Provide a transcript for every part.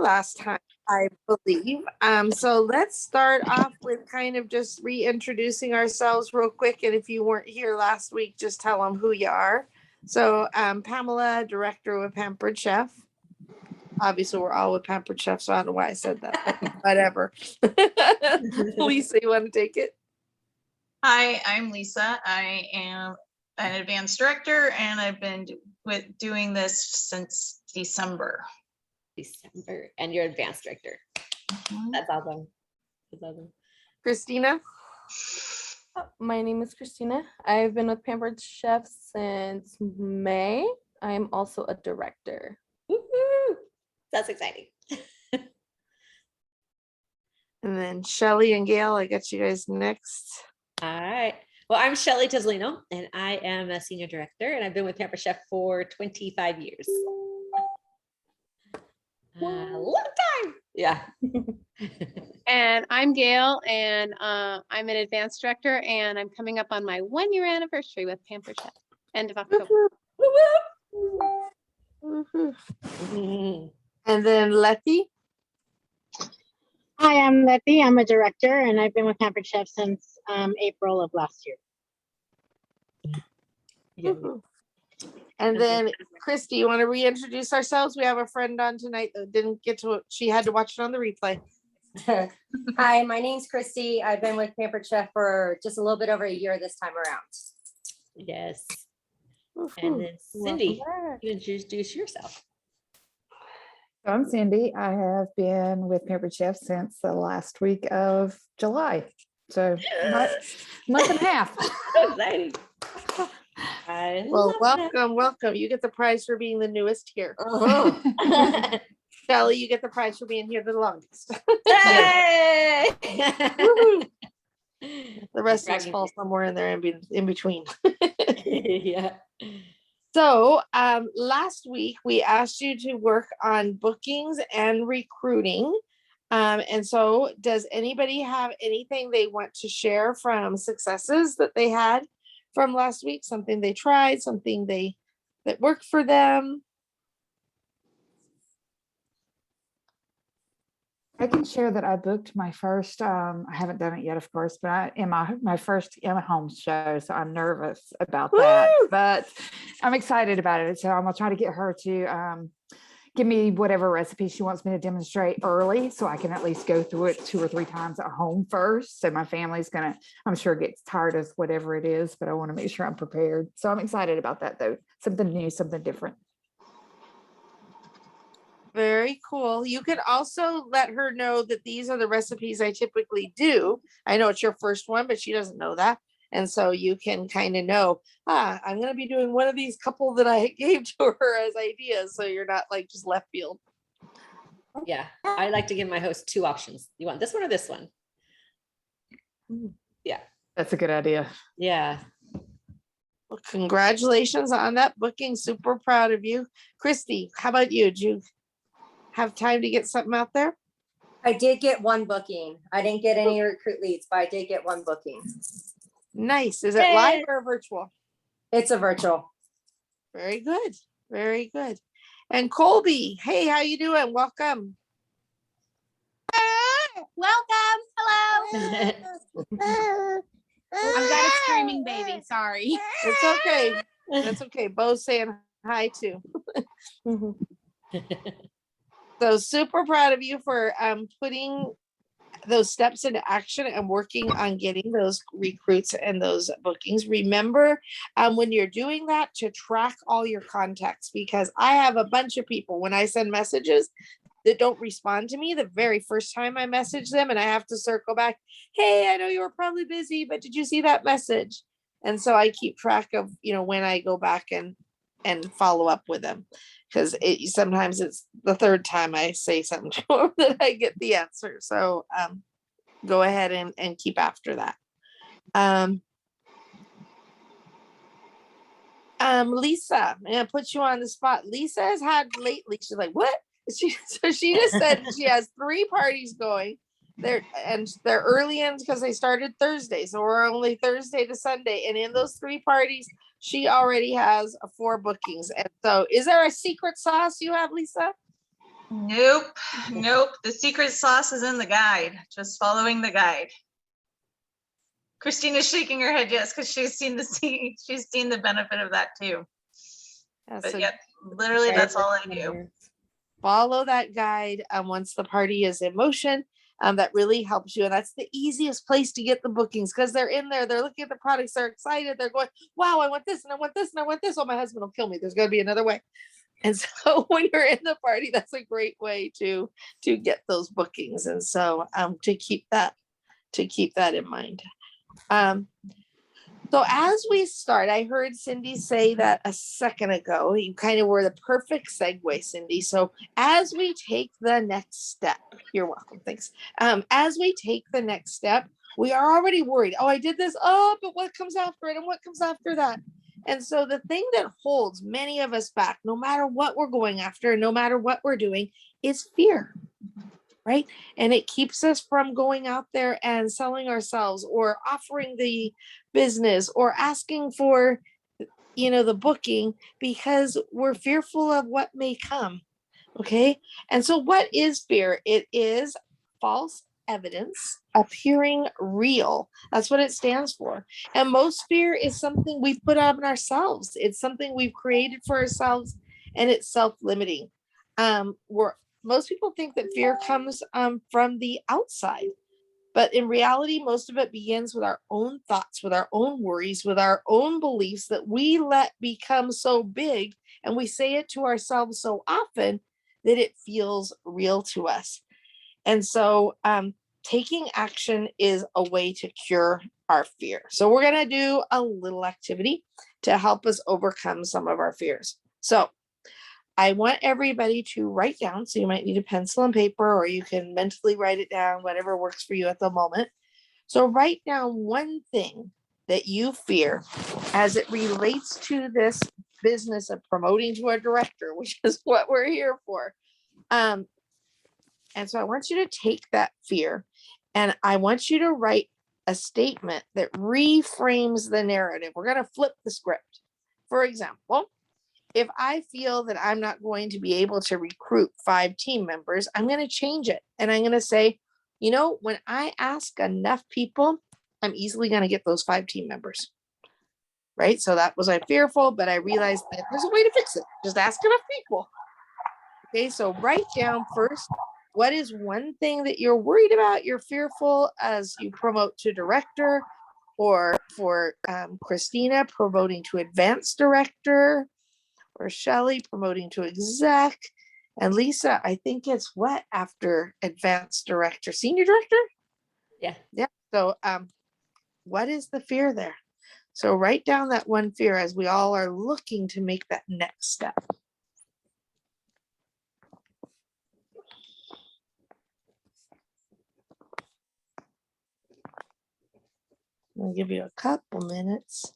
last time, I believe. So let's start off with kind of just reintroducing ourselves real quick. And if you weren't here last week, just tell them who you are. So Pamela, director with Pampered Chef. Obviously, we're all with Pampered Chef, so I don't know why I said that, but whatever. Lisa, you want to take it? Hi, I'm Lisa. I am an advanced director, and I've been doing this since December. And you're advanced director. That's awesome. Christina? My name is Christina. I've been with Pampered Chef since May. I am also a director. Woo-hoo! That's exciting. And then Shelly and Gail, I got you guys next. All right. Well, I'm Shelly Tizzolino, and I am a senior director, and I've been with Pampered Chef for 25 years. A long time. Yeah. And I'm Gail, and I'm an advanced director, and I'm coming up on my 1-year anniversary with Pampered Chef, end of October. And then Letty? Hi, I'm Letty. I'm a director, and I've been with Pampered Chef since April of last year. And then Christy, you want to reintroduce ourselves? We have a friend on tonight that didn't get to, she had to watch it on the replay. Hi, my name's Christy. I've been with Pampered Chef for just a little bit over a year this time around. Yes. And then Cindy, you introduce yourself. I'm Cindy. I have been with Pampered Chef since the last week of July. So month and a half. So exciting. Well, welcome. You get the prize for being the newest here. Uh-huh. Shelly, you get the prize for being here the longest. Yay! The rest of us fall somewhere in there in between. Yeah. So last week we asked you to work on bookings and recruiting. And so does anybody have anything they want to share from successes that they had from last week? Something they tried, something that worked for them? I can share that I booked my first, I haven't done it yet, of course, but in my first Emma Holmes show. So I'm nervous about that, but I'm excited about it. So I'm gonna try to get her to give me whatever recipe she wants me to demonstrate early, so I can at least go through it 2 or 3 times at home first. So my family's gonna, I'm sure, get tired of whatever it is, but I want to make sure I'm prepared. So I'm excited about that though. Something new, something different. Very cool. You could also let her know that these are the recipes I typically do. I know it's your first one, but she doesn't know that. And so you can kind of know, I'm going to be doing one of these couple that I gave to her as ideas. So you're not like just left field. Yeah. I like to give my host 2 options. You want this one or this one? Yeah. That's a good idea. Yeah. Well, congratulations on that booking. Super proud of you. Christy, how about you? Did you have time to get something out there? I did get 1 booking. I didn't get any recruit leads, but I did get 1 booking. Nice. Is it live or virtual? It's a virtual. Very good. Very good. And Colby, hey, how you doing? Welcome. Welcome. Hello. I've got a screaming baby. Sorry. It's okay. That's okay. Bo's saying hi too. So super proud of you for putting those steps into action and working on getting those recruits and those bookings. Remember, when you're doing that, to track all your contacts, because I have a bunch of people when I send messages that don't respond to me the very first time I message them, and I have to circle back. Hey, I know you were probably busy, but did you see that message? And so I keep track of, when I go back and follow up with them, because sometimes it's the 3rd time I say something to them that I get the answer. So go ahead and keep after that. Lisa, I'm gonna put you on the spot. Lisa has had lately, she's like, what? So she just said she has 3 parties going. They're early ends because they started Thursday. So we're only Thursday to Sunday. And in those 3 parties, she already has 4 bookings. And so is there a secret sauce you have, Lisa? Nope, nope. The secret sauce is in the guide, just following the guide. Christina's shaking her head yes, because she's seen the benefit of that too. Yeah, But so yep, literally that's all I do. follow that guide once the party is in motion. That really helps you. And that's the easiest place to get the bookings because they're in there, they're looking at the products, they're excited, they're going, wow, I want this and I want this and I want this. Oh, my husband will kill me. There's gonna be another way. And so when you're in the party, that's a great way to get those bookings. And so to keep that in mind. So as we start, I heard Cindy say that a second ago. You kind of were the perfect segue, Cindy. So as we take the next step, you're welcome. Thanks. As we take the next step, we are already worried. Oh, I did this. Oh, but what comes after it? And what comes after that? And so the thing that holds many of us back, no matter what we're going after, no matter what we're doing, is fear. Right. And it keeps us from going out there and selling ourselves or offering the business or asking for, the booking because we're fearful of what may come. Okay. And so what is fear? It is false evidence appearing real. That's what it stands for. And most fear is something we put on ourselves. It's something we've created for ourselves and it's self-limiting. Most people think that fear comes from the outside, but in reality, most of it begins with our own thoughts, with our own worries, with our own beliefs that we let become so big and we say it to ourselves so often that it feels real to us. And so taking action is a way to cure our fear. So we're going to do a little activity to help us overcome some of our fears. So I want everybody to write down. So you might need a pencil and paper, or you can mentally write it down, whatever works for you at the moment. So write down one thing that you fear as it relates to this business of promoting to a director, which is what we're here for. And so I want you to take that fear and I want you to write a statement that reframes the narrative. We're going to flip the script. For example, if I feel that I'm not going to be able to recruit 5 team members, I'm going to change it. And I'm going to say, when I ask enough people, I'm easily going to get those 5 team members. Right. So that was fearful, but I realized that there's a way to fix it. Just ask enough people. Okay. So write down first, what is one thing that you're worried about? You're fearful as you promote to director, or for Christina promoting to advanced director, or Shelley promoting to exec, and Lisa, I think it's what after advanced director, senior director? Yeah. So what is the fear there? So write down that one fear as we all are looking to make that next step. I'll give you a couple minutes.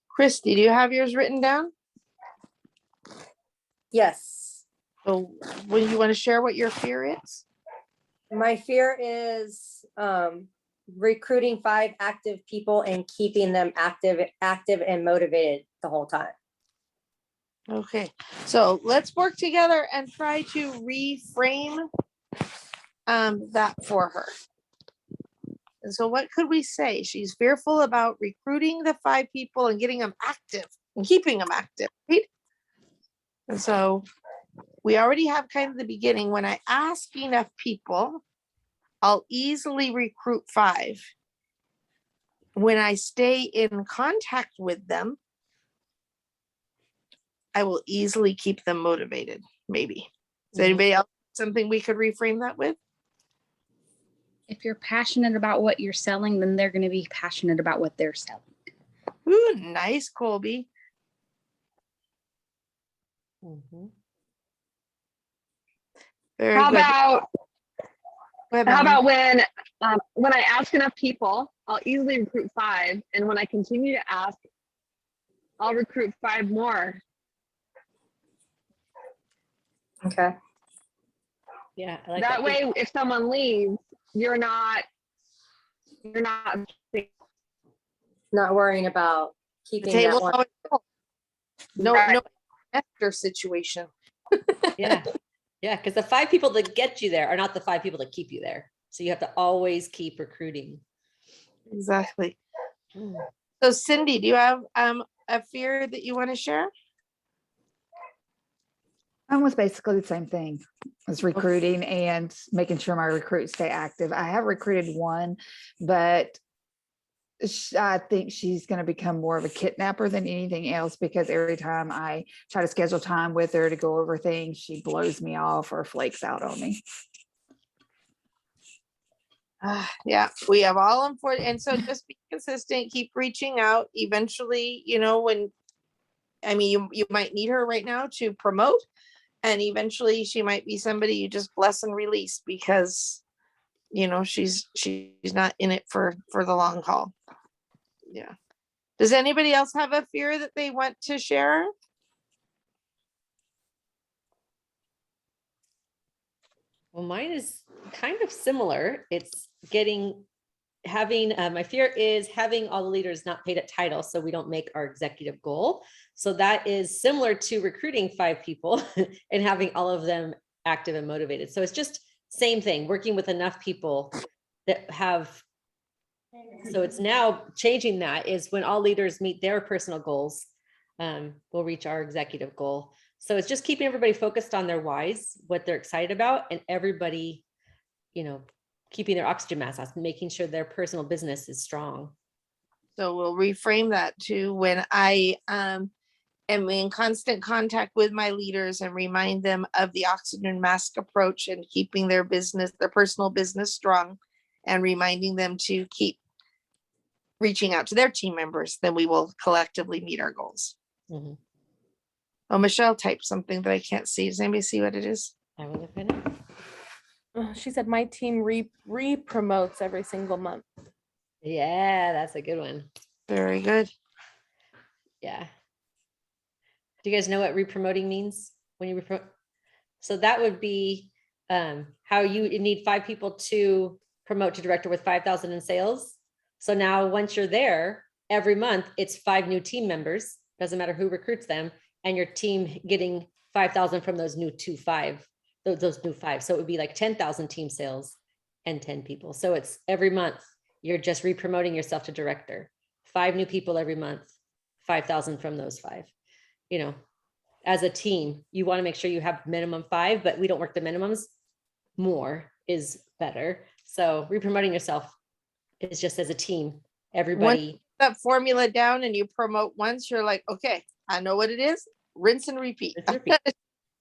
Christy, do you have yours written down? Yes. So when you want to share what your fear is? My fear is recruiting 5 active people and keeping them active and motivated the whole time. Okay, so let's work together and try to reframe that for her. And so what could we say? She's fearful about recruiting the 5 people and getting them active and keeping them active, right? And so we already have kind of the beginning. When I ask enough people, I'll easily recruit 5. When I stay in contact with them, I will easily keep them motivated, maybe. Is anybody else something we could reframe that with? If you're passionate about what you're selling, then they're going to be passionate about what they're selling. Ooh, nice, Colby. Very How good. about Go ahead, how Melanie. about when I ask enough people, I'll easily recruit 5, and when I continue to ask, I'll recruit 5 more. Okay. Yeah, I like That that. way, if someone leaves, you're not Not worrying about The keeping that table, one. no, Right. no investor situation. Yeah, yeah, because the 5 people that get you there are not the 5 people that keep you there. So you have to always keep recruiting. Exactly. Mm. So Cindy, do you have a fear that you want to share? Almost basically the same thing as recruiting and making sure my recruits stay active. I have recruited one, but I think she's going to become more of a kidnapper than anything else, because every time I try to schedule time with her to go over things, she blows me off or flakes out on me. Yeah, we have all important, and so just be consistent, keep reaching out. Eventually, you might need her right now to promote, and eventually she might be somebody you just bless and release, because she's not in it for the long haul. Yeah. Does anybody else have a fear that they want to share? Well, mine is kind of similar. It's my fear is having all the leaders not paid at title, so we don't make our executive goal. So that is similar to recruiting 5 people and having all of them active and motivated. So it's just same thing, working with enough people that have. So it's now changing. That is when all leaders meet their personal goals, we'll reach our executive goal. So it's just keeping everybody focused on their whys, what they're excited about, and everybody, keeping their oxygen mask up, making sure their personal business is strong. So we'll reframe that to when I am in constant contact with my leaders and remind them of the oxygen mask approach and keeping their personal business strong, and reminding them to keep reaching out to their team members, then we will collectively meet our goals. Mhm. Oh, Michelle typed something that I can't see. Does anybody see what it is? I will look at it. She said my team re-promotes every single month. Yeah, that's a good one. Very good. Yeah. Do you guys know what re-promoting means when you repromote? So that would be how you need 5 people to promote to director with 5,000 in sales. So now once you're there, every month it's 5 new team members, doesn't matter who recruits them, and your team getting 5,000 from those new 5. Those new 5. So it would be like 10,000 team sales and 10 people. So it's every month you're just re-promoting yourself to director. 5 new people every month, 5,000 from those 5. As a team, you want to make sure you have minimum 5, but we don't work the minimums. More is better. So re-promoting yourself is just as a team, everybody. That formula down and you promote once, you're like, okay, I know what it is. Rinse and repeat. Let's repeat.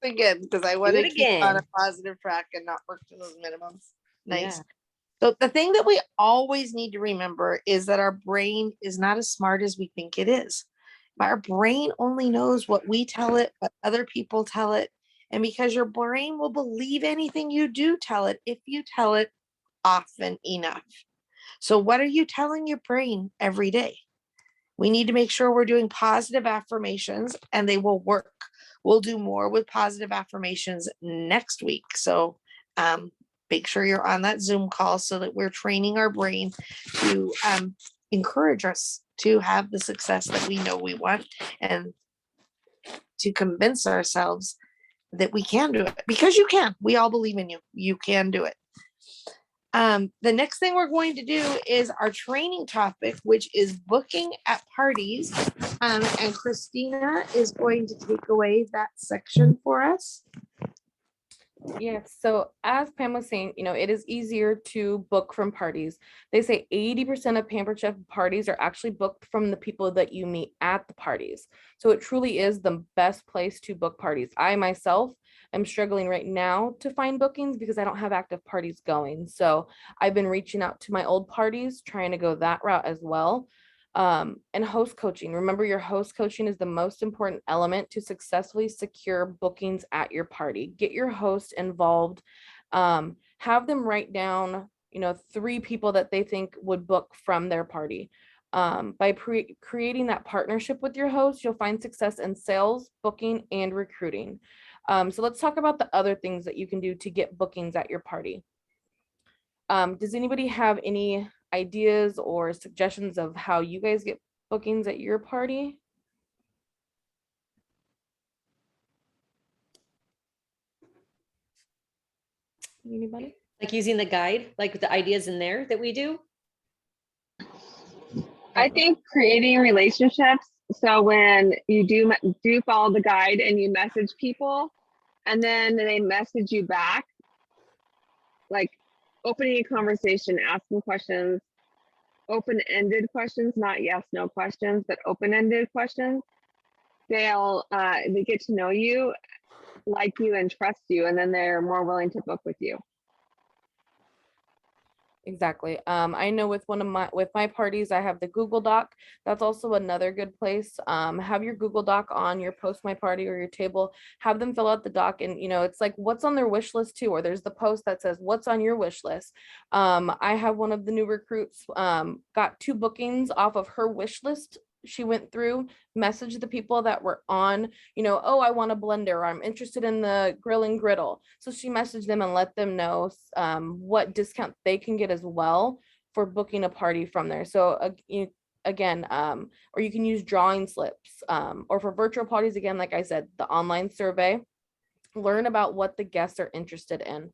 Again, because I want to it keep on a again. positive track and not work to those minimums. Nice. Yeah. So the thing that we always need to remember is that our brain is not as smart as we think it is. Our brain only knows what we tell it, what other people tell it. And because your brain will believe anything you do tell it, if you tell it often enough. So what are you telling your brain every day? We need to make sure we're doing positive affirmations, and they will work. We'll do more with positive affirmations next week. So make sure you're on that Zoom call so that we're training our brain to encourage us to have the success that we know we want, and to convince ourselves that we can do it, because you can. We all believe in you. You can do it. The next thing we're going to do is our training topic, which is booking at parties. And Christina is going to take away that section for us. Yes. So as Pam was saying, it is easier to book from parties. They say 80% of Pampered Chef parties are actually booked from the people that you meet at the parties. So it truly is the best place to book parties. I myself am struggling right now to find bookings because I don't have active parties going. So I've been reaching out to my old parties, trying to go that route as well. And host coaching. Remember, your host coaching is the most important element to successfully secure bookings at your party. Get your host involved. Have them write down, 3 people that they think would book from their party. By creating that partnership with your host, you'll find success in sales, booking, and recruiting. So let's talk about the other things that you can do to get bookings at your party. Does anybody have any ideas or suggestions of how you guys get bookings at your party? Anybody? Like using the guide, like the ideas in there that we do? I think creating relationships. So when you do follow the guide and you message people, and then they message you back, like opening a conversation, asking questions, open-ended questions, not yes, no questions, but open-ended questions. They get to know you, like you, and trust you, and then they're more willing to book with you. Exactly. I know with my parties, I have the Google Doc. That's also another good place. Have your Google Doc on your post my party or your table, have them fill out the doc, and it's like what's on their wish list too, or there's the post that says what's on your wish list. I have one of the new recruits got 2 bookings off of her wish list. She went through, messaged the people that were on, oh, I want a blender, or I'm interested in the grill and griddle. So she messaged them and let them know what discount they can get as well for booking a party from there. So again, or you can use drawing slips, or for virtual parties, again, like I said, the online survey, learn about what the guests are interested in.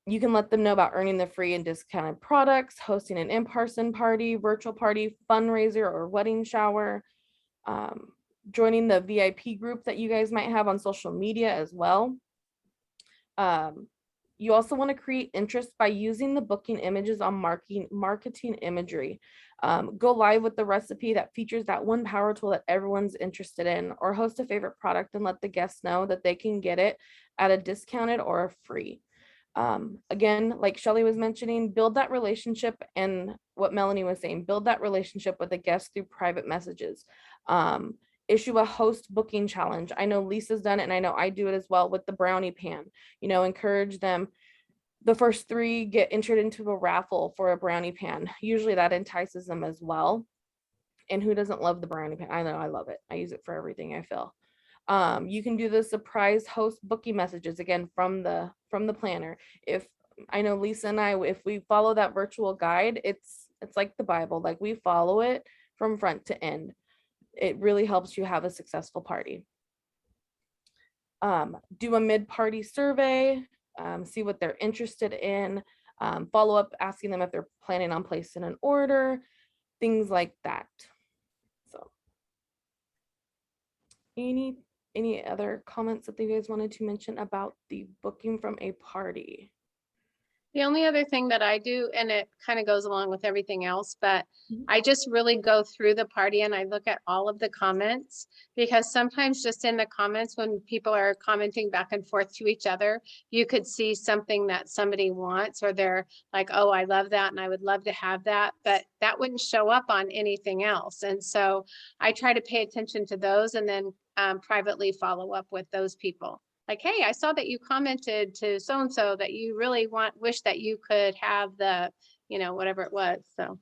You can let them know about earning the free and discounted products, hosting an in-person party, virtual party, fundraiser, or wedding shower, joining the VIP group that you guys might have on social media as well. You also want to create interest by using the booking images on marketing imagery. Go live with the recipe that features that one power tool that everyone's interested in, or host a favorite product and let the guests know that they can get it at a discounted or a free. Again, like Shelly was mentioning, build that relationship, and what Melanie was saying, build that relationship with the guests through private messages. Issue a host booking challenge. I know Lisa's done it, and I know I do it as well with the brownie pan. Encourage them. The first 3 get entered into a raffle for a brownie pan. Usually that entices them as well. And who doesn't love the brownie pan? I know I love it. I use it for everything, I feel. You can do the surprise host booking messages, again, from the planner. If I know Lisa and I, if we follow that virtual guide, it's like the Bible, like we follow it from front to end. It really helps you have a successful party. Do a mid-party survey, see what they're interested in, follow up asking them if they're planning on placing an order, things like that. So any other comments that you guys wanted to mention about the booking from a party? The only other thing that I do, and it kind of goes along with everything else, but I just really go through the party and I look at all of the comments, because sometimes just in the comments, when people are commenting back and forth to each other, you could see something that somebody wants, or they're like, oh, I love that and I would love to have that, but that wouldn't show up on anything else. And so I try to pay attention to those and then privately follow up with those people. Like, hey, I saw that you commented to so-and-so that you really wish that you could have the, whatever it was. So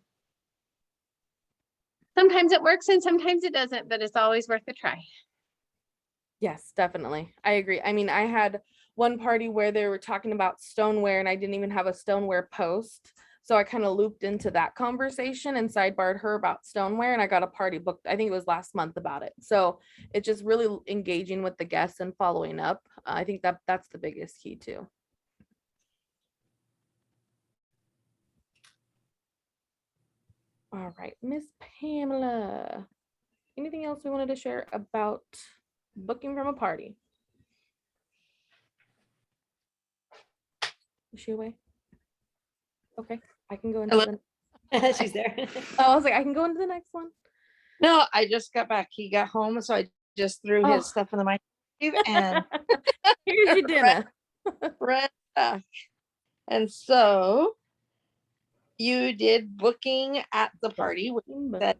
sometimes it works and sometimes it doesn't, but it's always worth a try. Yes, definitely. I agree. I mean, I had one party where they were talking about stoneware and I didn't even have a stoneware post. So I kind of looped into that conversation and sidebarred her about stoneware, and I got a party booked. I think it was last month about it. So it's just really engaging with the guests and following up. I think that's the biggest key too. All right, Miss Pamela, anything else we wanted to share about booking from a party? Is she away? Okay, I can go into She's there. I was like, I can go into the next one. No, I just got back. He got home, so I just threw his stuff in the microwave and here's your dinner. right back. And so you did booking at the party, which that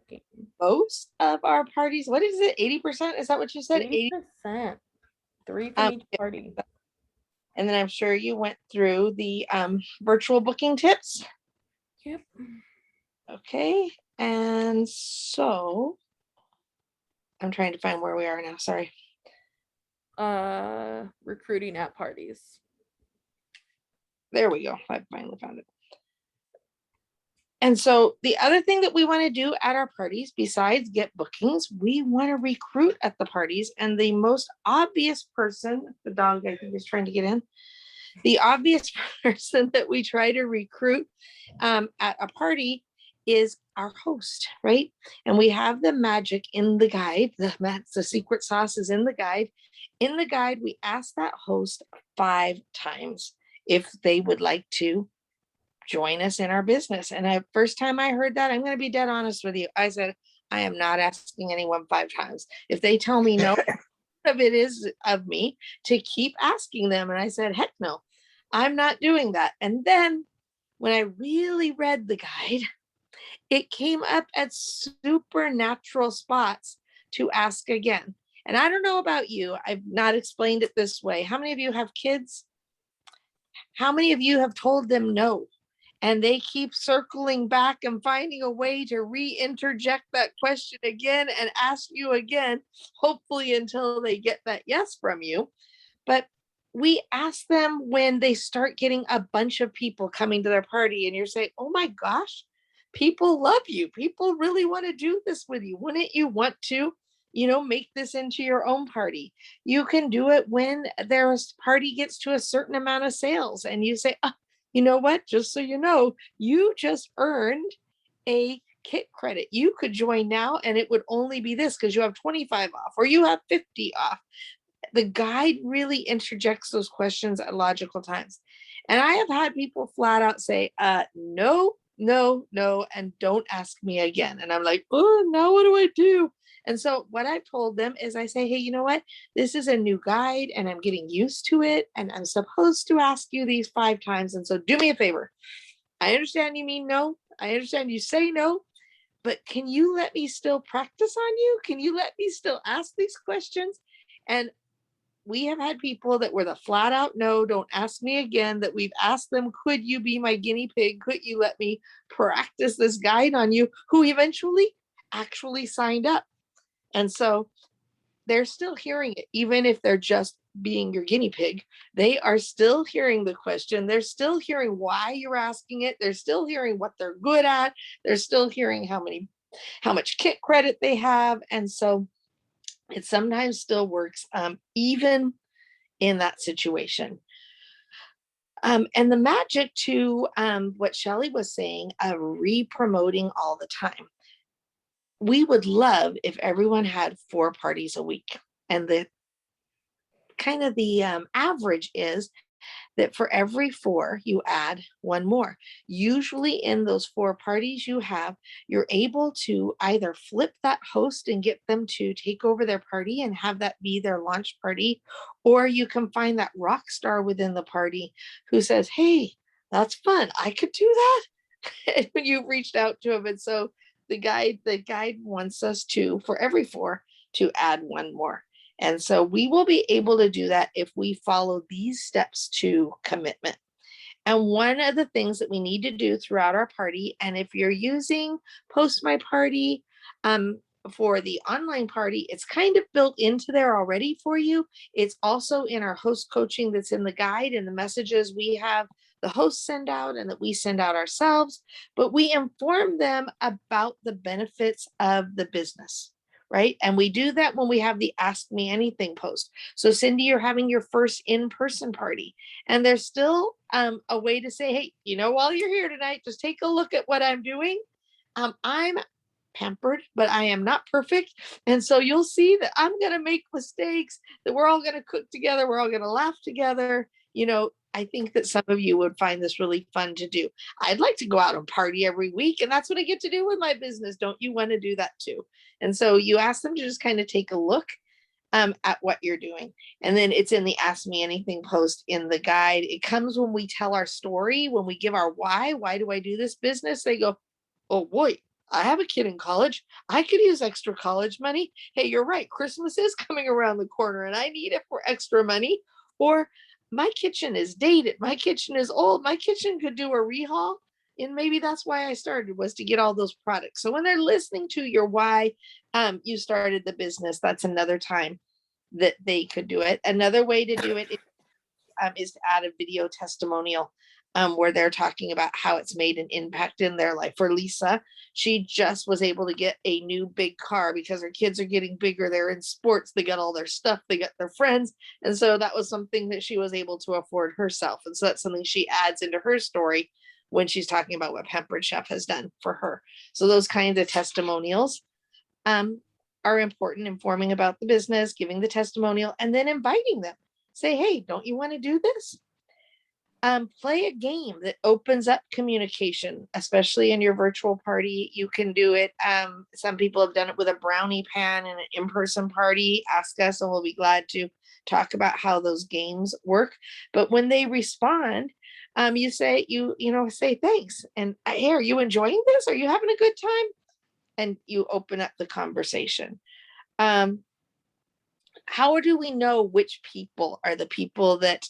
most of our parties. What is it? 80%? Is that what you said? 80%. 3 from each party. And then I'm sure you went through the virtual booking tips. Yep. Okay. And so I'm trying to find where we are now. Sorry. Recruiting at parties. There we go. I finally found it. And so the other thing that we want to do at our parties, besides get bookings, we want to recruit at the parties. And the most obvious person, the dog I think is trying to get in, the obvious person that we try to recruit at a party is our host, right? And we have the magic in the guide. The secret sauce is in the guide. In the guide, we ask that host 5 times if they would like to join us in our business. And the first time I heard that, I'm going to be dead honest with you. I said, I am not asking anyone 5 times. If they tell me no, of it is of me to keep asking them. And I said, heck no, I'm not doing that. And then when I really read the guide, it came up at supernatural spots to ask again. And I don't know about you, I've not explained it this way. How many of you have kids? How many of you have told them no? And they keep circling back and finding a way to re-interject that question again and ask you again, hopefully until they get that yes from you. But we ask them when they start getting a bunch of people coming to their party and you're saying, oh my gosh, people love you. People really want to do this with you. Wouldn't you want to, make this into your own party? You can do it when their party gets to a certain amount of sales and you say, you know what, just so you know, you just earned a kit credit. You could join now and it would only be this because you have 25 off or you have 50 off. The guide really interjects those questions at logical times. And I have had people flat out say, no, and don't ask me again. And I'm like, oh, now what do I do? And so what I've told them is I say, hey, you know what? This is a new guide and I'm getting used to it. And I'm supposed to ask you these 5 times. And so do me a favor. I understand you mean no. I understand you say no, but can you let me still practice on you? Can you let me still ask these questions? And we have had people that were the flat out no, don't ask me again, that we've asked them, could you be my guinea pig? Could you let me practice this guide on you? Who eventually actually signed up. And so they're still hearing it, even if they're just being your guinea pig. They are still hearing the question. They're still hearing why you're asking it. They're still hearing what they're good at. They're still hearing how much kit credit they have. And so it sometimes still works, even in that situation. And the magic to what Shelley was saying, re-promoting all the time. We would love if everyone had 4 parties a week. And the average is that for every 4, you add 1 more. Usually in those 4 parties you're able to either flip that host and get them to take over their party and have that be their launch party, or you can find that rock star within the party who says, hey, that's fun, I could do that. And when you've reached out to them. And so the guide wants us to, for every 4, to add 1 more. And so we will be able to do that if we follow these steps to commitment. And one of the things that we need to do throughout our party, and if you're using Post My Party for the online party, it's kind of built into there already for you. It's also in our host coaching that's in the guide and the messages we have the hosts send out and that we send out ourselves, but we inform them about the benefits of the business. Right. And we do that when we have the Ask Me Anything post. So Cindy, you're having your first in-person party and there's still a way to say, hey, while you're here tonight, just take a look at what I'm doing. I'm pampered, but I am not perfect. And so you'll see that I'm going to make mistakes, that we're all going to cook together. We're all going to laugh together. I think that some of you would find this really fun to do. I'd like to go out and party every week, and that's what I get to do with my business. Don't you want to do that too? And so you ask them to just kind of take a look at what you're doing. And then it's in the Ask Me Anything post in the guide. It comes when we tell our story, when we give our why do I do this business? They go, oh boy, I have a kid in college. I could use extra college money. Hey, you're right. Christmas is coming around the corner and I need it for extra money. Or my kitchen is dated. My kitchen is old. My kitchen could do a rehaul. And maybe that's why I started, was to get all those products. So when they're listening to your why you started the business, that's another time that they could do it. Another way to do it is to add a video testimonial where they're talking about how it's made an impact in their life. For Lisa, she just was able to get a new big car because her kids are getting bigger. They're in sports, they got all their stuff, they got their friends. And so that was something that she was able to afford herself. And so that's something she adds into her story when she's talking about what Pampered Chef has done for her. So those kinds of testimonials are important, informing about the business, giving the testimonial, and then inviting them. Say, hey, don't you want to do this? Play a game that opens up communication, especially in your virtual party. You can do it. Some people have done it with a brownie pan and an in-person party. Ask us and we'll be glad to talk about how those games work. But when they respond, you say, say thanks. And hey, are you enjoying this? Are you having a good time? And you open up the conversation. How do we know which people are the people that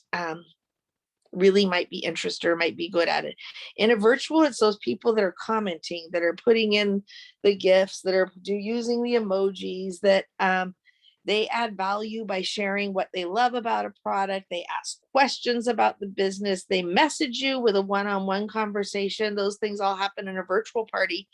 really might be interested or might be good at it? In a virtual, it's those people that are commenting, that are putting in the gifts, that are using the emojis, that they add value by sharing what they love about a product. They ask questions about the business. They message you with a one-on-one conversation. Those things all happen in a virtual party.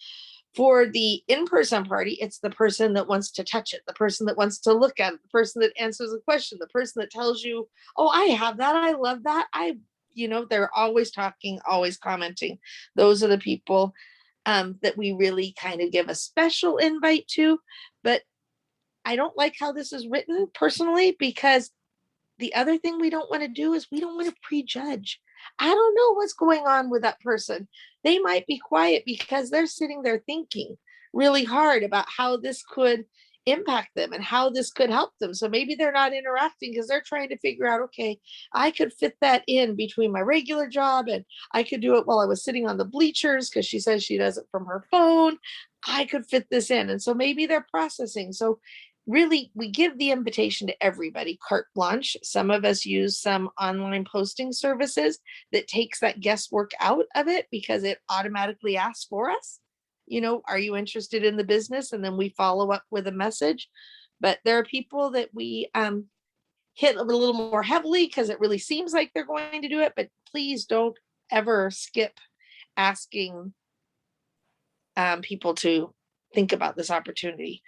For the in-person party, it's the person that wants to touch it, the person that wants to look at it, the person that answers a question, the person that tells you, oh, I have that, I love that. They're always talking, always commenting. Those are the people that we really kind of give a special invite to. But I don't like how this is written personally, because the other thing we don't want to do is we don't want to prejudge. I don't know what's going on with that person. They might be quiet because they're sitting there thinking really hard about how this could impact them and how this could help them. So maybe they're not interacting because they're trying to figure out, okay, I could fit that in between my regular job and I could do it while I was sitting on the bleachers because she says she does it from her phone. I could fit this in. And so maybe they're processing. So really, we give the invitation to everybody, carte blanche. Some of us use some online posting services that takes that guesswork out of it because it automatically asks for us. Are you interested in the business? And then we follow up with a message. But there are people that we hit a little more heavily because it really seems like they're going to do it. But please don't ever skip asking people to think about this opportunity.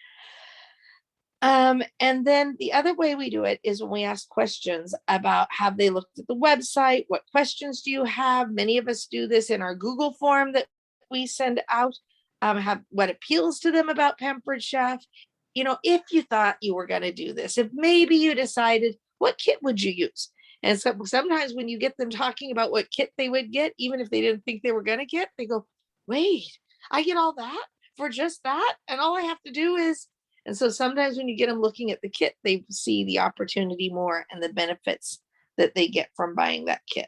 And then the other way we do it is when we ask questions about, have they looked at the website? What questions do you have? Many of us do this in our Google form that we send out. Have what appeals to them about Pampered Chef. If you thought you were going to do this, if maybe you decided, what kit would you use? And so sometimes when you get them talking about what kit they would get, even if they didn't think they were going to get, they go, wait, I get all that for just that? And all I have to do is. And so sometimes when you get them looking at the kit, they see the opportunity more and the benefits that they get from buying that kit.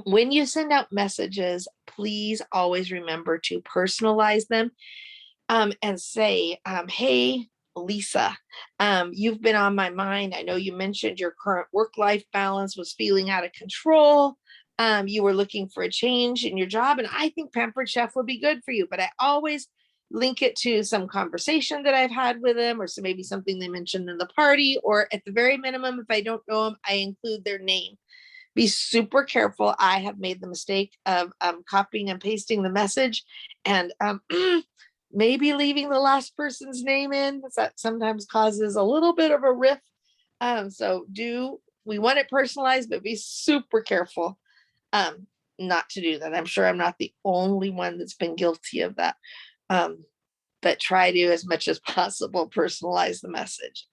When you send out messages, please always remember to personalize them and say, hey, Lisa, you've been on my mind. I know you mentioned your current work-life balance was feeling out of control. You were looking for a change in your job, and I think Pampered Chef would be good for you. But I always link it to some conversation that I've had with them, or so maybe something they mentioned in the party, or at the very minimum, if I don't know them, I include their name. Be super careful. I have made the mistake of copying and pasting the message and maybe leaving the last person's name in. That sometimes causes a little bit of a rift. So we want it personalized, but be super careful not to do that. I'm sure I'm not the only one that's been guilty of that. But try to, as much as possible, personalize the message.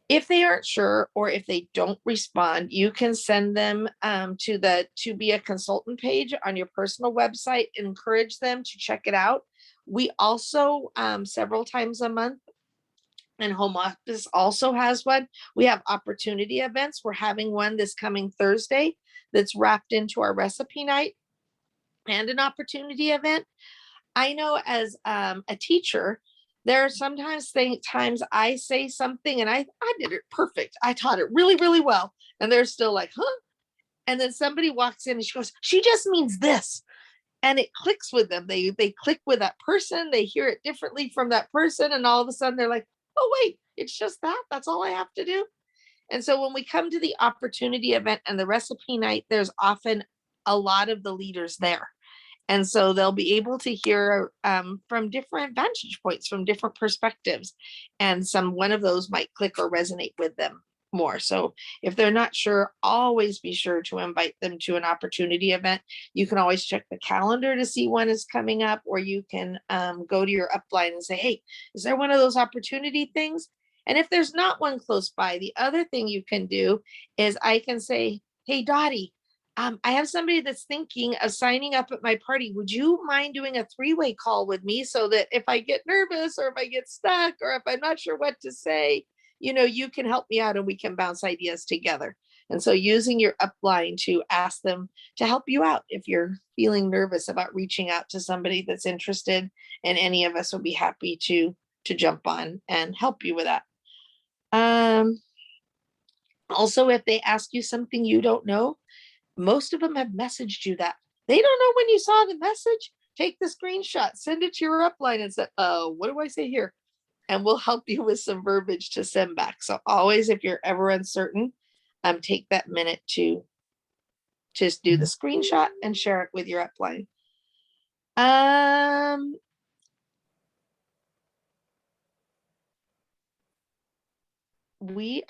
If they aren't sure, or if they don't respond, you can send them to the To Be a Consultant page on your personal website. Encourage them to check it out. We also, several times a month, and home office also has one. We have opportunity events. We're having one this coming Thursday that's wrapped into our recipe night and an opportunity event. I know as a teacher, there are sometimes times I say something and I did it perfect. I taught it really, really well. And they're still like, huh? And then somebody walks in and she goes, she just means this. And it clicks with them. They click with that person. They hear it differently from that person. And all of a sudden they're like, oh, wait, it's just that. That's all I have to do. And so when we come to the opportunity event and the recipe night, there's often a lot of the leaders there. And so they'll be able to hear from different vantage points, from different perspectives. And one of those might click or resonate with them more. So if they're not sure, always be sure to invite them to an opportunity event. You can always check the calendar to see when is coming up, or you can go to your upline and say, hey, is there one of those opportunity things? And if there's not one close by, the other thing you can do is I can say, hey, Dottie, I have somebody that's thinking of signing up at my party. Would you mind doing a 3-way call with me so that if I get nervous or if I get stuck or if I'm not sure what to say, you can help me out and we can bounce ideas together. And so using your upline to ask them to help you out if you're feeling nervous about reaching out to somebody that's interested, and any of us will be happy to jump on and help you with that. Also, if they ask you something you don't know, most of them have messaged you that. They don't know when you saw the message. Take the screenshot, send it to your upline and say, oh, what do I say here? And we'll help you with some verbiage to send back. So always, if you're ever uncertain, take that minute to just do the screenshot and share it with your upline.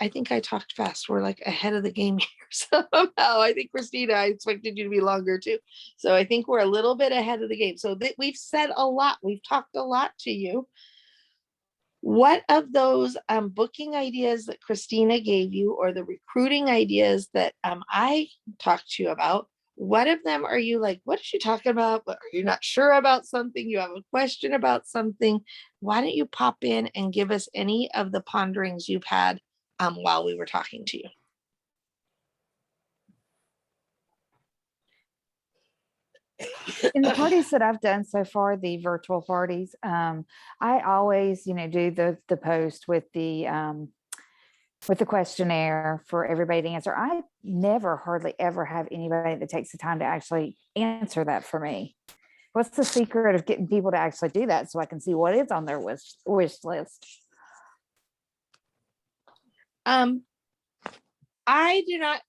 I think I talked fast. We're like ahead of the game here somehow. I think Christina, I expected you to be longer too. So I think we're a little bit ahead of the game. So we've said a lot. We've talked a lot to you. What of those booking ideas that Christina gave you, or the recruiting ideas that I talked to you about, what of them are you like, what is she talking about? But are you not sure about something? You have a question about something? Why don't you pop in and give us any of the ponderings you've had while we were talking to you? In the parties that I've done so far, the virtual parties, I always, do the post with the questionnaire for everybody to answer. I never hardly ever have anybody that takes the time to actually answer that for me. What's the secret of getting people to actually do that so I can see what is on their wish list? I do not.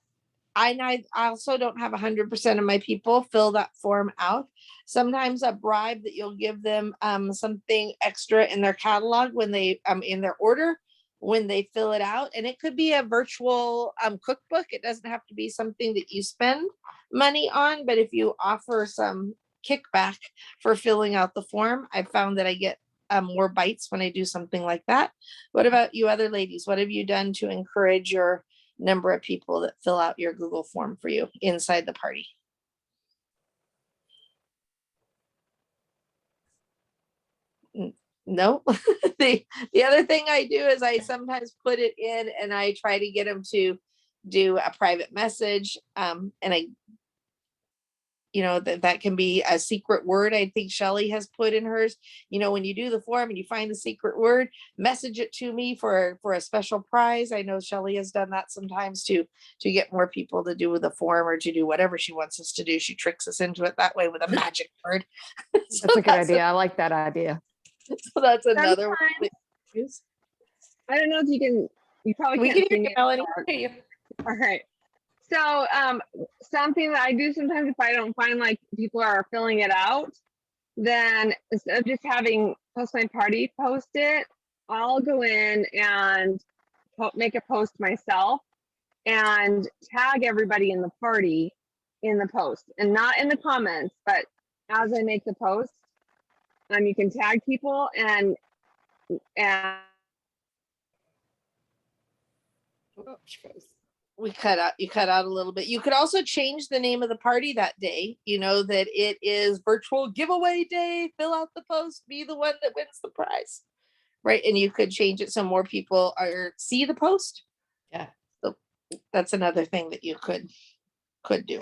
I also don't have 100% of my people fill that form out. Sometimes a bribe that you'll give them something extra in their catalog when they in their order when they fill it out, and it could be a virtual cookbook. It doesn't have to be something that you spend money on, but if you offer some kickback for filling out the form, I found that I get more bites when I do something like that. What about you other ladies? What have you done to encourage your number of people that fill out your Google form for you inside the party? No. The other thing I do is I sometimes put it in and I try to get them to do a private message. And I, that can be a secret word. I think Shelly has put in hers, when you do the form and you find the secret word, message it to me for a special prize. I know Shelly has done that sometimes to get more people to do the form or to do whatever she wants us to do. She tricks us into it that way with a magic word. That's a good idea. I like that idea. So that's another one. I don't know if you probably We can't can see hear me. you, Melanie. All right. So something that I do sometimes if I don't find like people are filling it out, then instead of just having Post My Party post it, I'll go in and make a post myself and tag everybody in the party in the post, and not in the comments, but as I make the post, you can tag people and you cut out a little bit. You could also change the name of the party that day, that it is virtual giveaway day, fill out the post, be the one that wins the prize, right? And you could change it so more people see the post. Yeah. So that's another thing that you could do.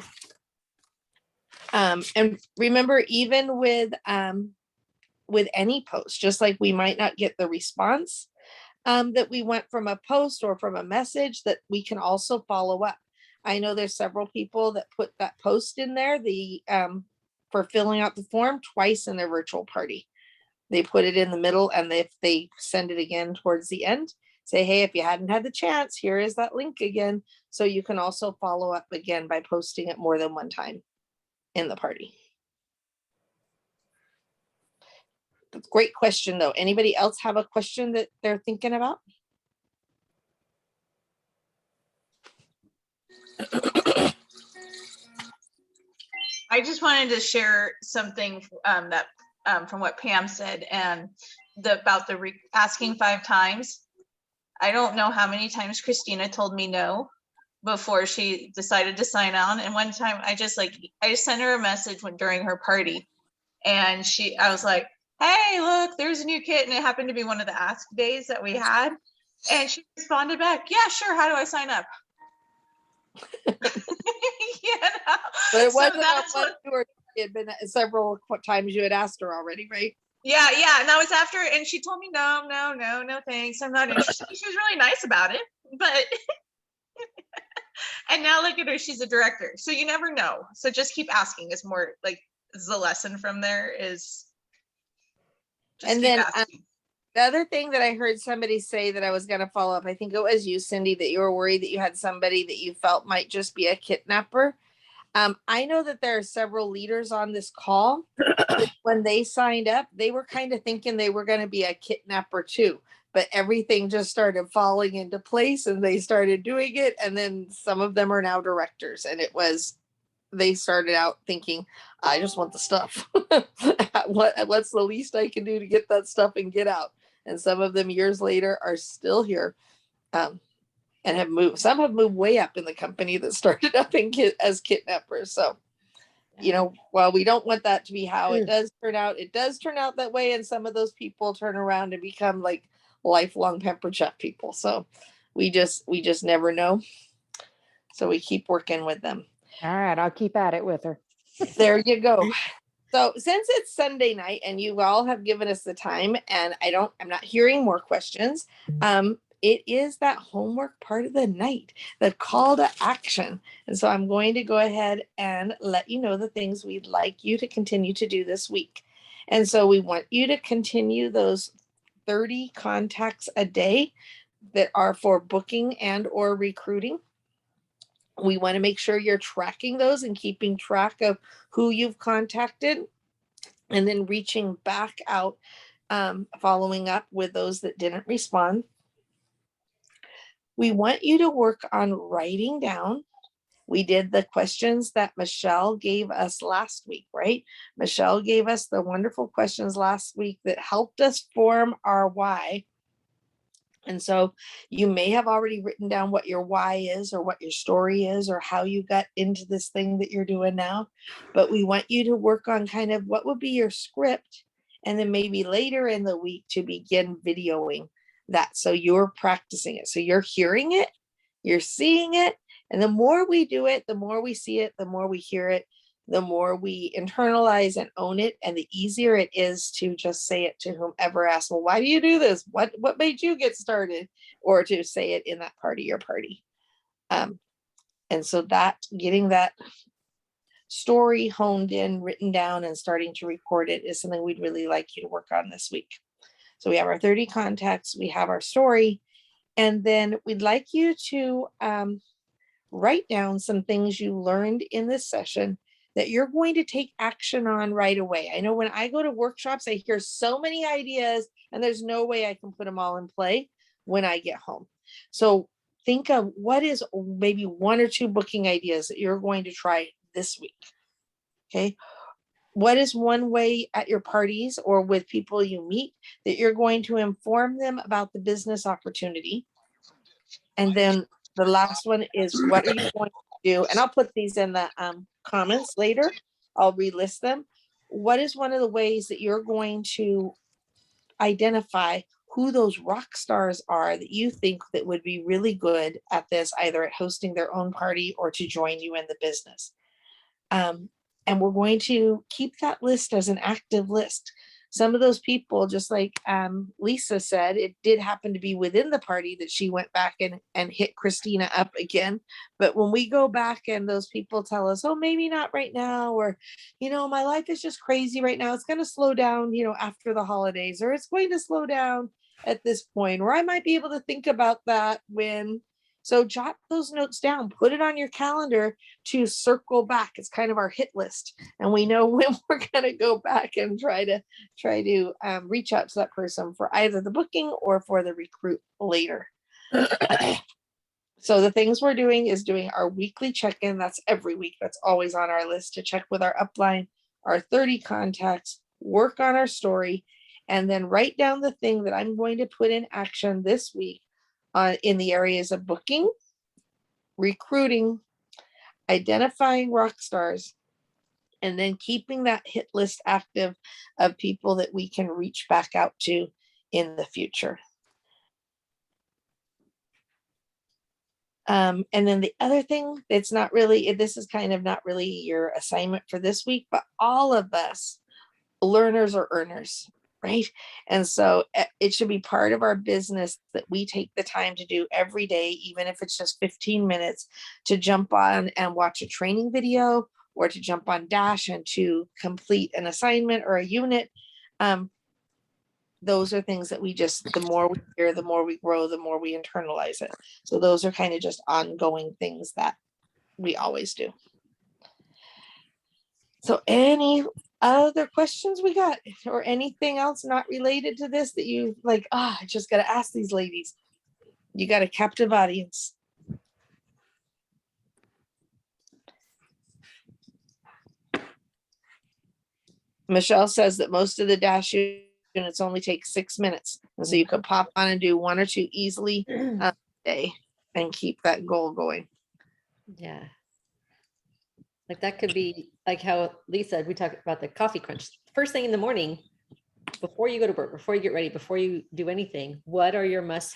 And remember, even with any post, just like we might not get the response that we went from a post or from a message, that we can also follow up. I know there's several people that put that post in there, for filling out the form twice in their virtual party. They put it in the middle, and if they send it again towards the end, say, hey, if you hadn't had the chance, here is that link again. So you can also follow up again by posting it more than one time in the party. Great question, though. Anybody else have a question that they're thinking about? I just wanted to share something that from what Pam said and about the asking 5 times. I don't know how many times Christina told me no before she decided to sign on. And one time I just sent her a message during her party, and I was like, hey, look, there's a new kit. And it happened to be one of the ask days that we had. And she responded back, yeah, sure. How do I sign up? But it So wasn't that's what- it had been several times you had asked her already, right? Yeah. And that was after, and she told me, no, thanks. I'm not interested. She was really nice about it, but, and now look at her, she's a director. So you never know. So just keep asking is more is the lesson from there is. Just And keep then asking. the other thing that I heard somebody say that I was going to follow up, I think it was you, Cindy, that you were worried that you had somebody that you felt might just be a kidnapper. I know that there are several leaders on this call. When they signed up, they were kind of thinking they were going to be a kidnapper too, but everything just started falling into place and they started doing it. And then some of them are now directors, and they started out thinking, I just want the stuff. What's the least I can do to get that stuff and get out? And some of them years later are still here. And have moved. Some have moved way up in the company that started up as kidnappers. So, while we don't want that to be how it does turn out that way. And some of those people turn around and become like lifelong Pampered Chef people. So we just never know. So we keep working with them. All right, I'll keep at it with her. There you go. So since it's Sunday night and you all have given us the time, and I'm not hearing more questions. It is that homework part of the night, the call to action. And so I'm going to go ahead and let you know the things we'd like you to continue to do this week. And so we want you to continue those 30 contacts a day that are for booking and or recruiting. We want to make sure you're tracking those and keeping track of who you've contacted, and then reaching back out, following up with those that didn't respond. We want you to work on writing down. We did the questions that Michelle gave us last week, right? Michelle gave us the wonderful questions last week that helped us form our why. And so you may have already written down what your why is, or what your story is, or how you got into this thing that you're doing now. But we want you to work on kind of what would be your script, and then maybe later in the week to begin videoing that. So you're practicing it. So you're hearing it, you're seeing it. And the more we do it, the more we see it, the more we hear it, the more we internalize and own it. And the easier it is to just say it to whomever asks, well, why do you do this? What made you get started? Or to say it in that part of your party. And so that getting that story honed in, written down, and starting to record it is something we'd really like you to work on this week. So we have our 30 contacts, we have our story, and then we'd like you to write down some things you learned in this session that you're going to take action on right away. I know when I go to workshops, I hear so many ideas and there's no way I can put them all in play when I get home. So think of what is maybe 1 or 2 booking ideas that you're going to try this week. Okay. What is one way at your parties or with people you meet that you're going to inform them about the business opportunity? And then the last one is, what are you going to do? And I'll put these in the comments later. I'll relist them. What is one of the ways that you're going to identify who those rock stars are that you think that would be really good at this, either at hosting their own party or to join you in the business? And we're going to keep that list as an active list. some of those people, just like Lisa said, it did happen to be within the party that she went back and hit Christina up again. But when we go back and those people tell us, oh, maybe not right now, or, my life is just crazy right now. It's going to slow down, after the holidays, or it's going to slow down at this point, or I might be able to think about that when. So jot those notes down, put it on your calendar to circle back. It's kind of our hit list. And we know when we're going to go back and try to reach out to that person for either the booking or for the recruit later. So the things we're doing is doing our weekly check-in. That's every week. That's always on our list to check with our upline, our 30 contacts, work on our story, and then write down the thing that I'm going to put in action this week in the areas of booking, recruiting, identifying rock stars, and then keeping that hit list active of people that we can reach back out to in the future. And then the other thing, this is kind of not really your assignment for this week, but all of us learners are earners, right? And so it should be part of our business that we take the time to do every day, even if it's just 15 minutes, to jump on and watch a training video, or to jump on Dash and to complete an assignment or a unit. Those are things that the more we hear, the more we grow, the more we internalize it. So those are kind of just ongoing things that we always do. So any other questions we got, or anything else not related to this that you like, I just got to ask these ladies? You got a captive audience. Michelle says that most of the Dash units only take 6 minutes. And so you could pop on and do 1 or 2 easily a day and keep that goal going. Yeah. Like that could be like how Lisa, we talked about the coffee crunch. First thing in the morning, before you go to work, before you get ready, before you do anything, what are your must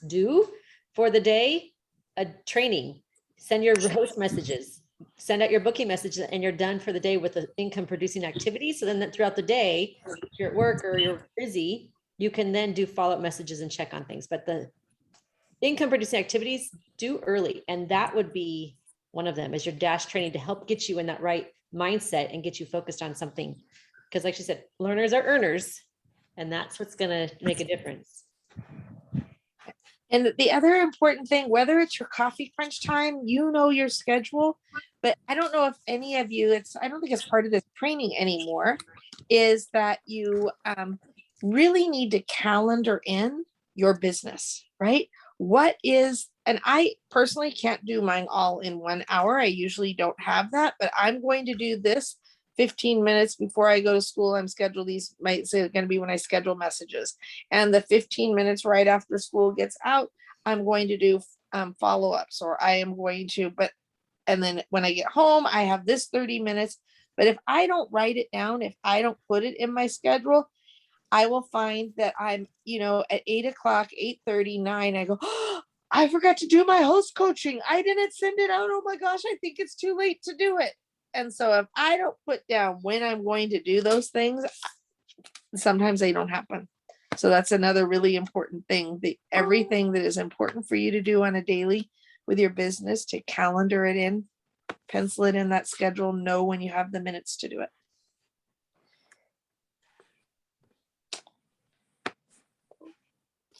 do for the day? A training, send your host messages, send out your booking messages, and you're done for the day with the income producing activity. So then throughout the day, if you're at work or you're busy, you can then do follow-up messages and check on things. But the income producing activities do early. And that would be one of them, is your Dash training to help get you in that right mindset and get you focused on something. Because like she said, learners are earners, and that's what's going to make a difference. And the other important thing, whether it's your coffee crunch time, your schedule, but I don't know if any of you, I don't think it's part of this training anymore, is that you really need to calendar in your business, right? And I personally can't do mine all in 1 hour. I usually don't have that, but I'm going to do this 15 minutes before I go to school. I'm scheduled, these might say going to be when I schedule messages, and the 15 minutes right after school gets out, I'm going to do follow-ups, or I am going to, and then when I get home, I have this 30 minutes. But if I don't write it down, if I don't put it in my schedule, I will find that I'm, at 8 o'clock, 8:30, 9, I go, oh, I forgot to do my host coaching. I didn't send it out. Oh my gosh, I think it's too late to do it. And so if I don't put down when I'm going to do those things, sometimes they don't happen. So that's another really important thing. Everything that is important for you to do on a daily with your business, to calendar it in, pencil it in that schedule, know when you have the minutes to do it.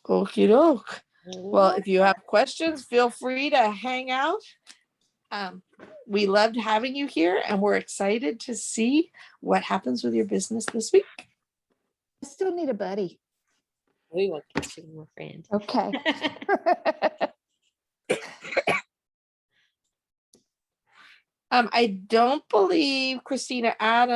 Okie doke. Well, if you have questions, feel free to hang out. We loved having you here, and we're excited to see what happens with your business this week. I still need a buddy. We will get you more friends. Okay. I don't believe Christina Adams